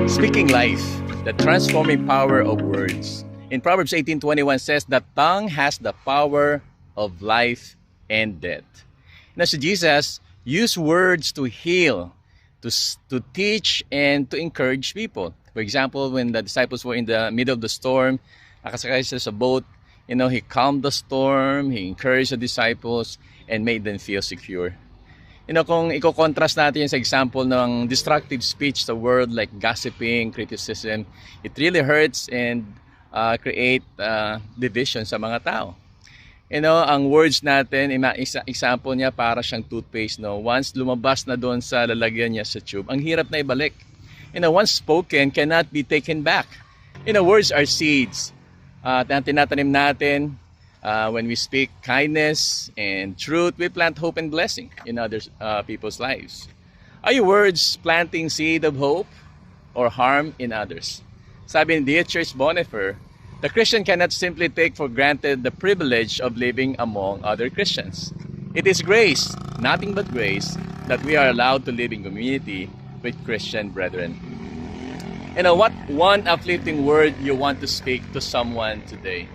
Speaking life, the transforming power of words. In Proverbs 18:21 says, the tongue has the power of life and death. Now, si Jesus used words to heal, to teach, and to encourage people. For example, when the disciples were in the middle of the storm, nakasakay sila sa boat, he calmed the storm, he encouraged the disciples, and made them feel secure. Kung i-contrast natin sa example ng destructive speech sa world like gossiping, criticism, it really hurts and create division sa mga tao. Ang words natin, example niya para siyang toothpaste, once lumabas na doon sa lalagyan niya sa tube, ang hirap na ibalik. Once spoken, cannot be taken back. Words are seeds. Tinatanim natin. When we speak kindness and truth, we plant hope and blessing in other people's lives. Are your words planting seed of hope or harm in others? Sabi ni Dietrich Bonhoeffer, the Christian cannot simply take for granted the privilege of living among other Christians. It is grace, nothing but grace, that we are allowed to live in community with Christian brethren. What one uplifting word you want to speak to someone today?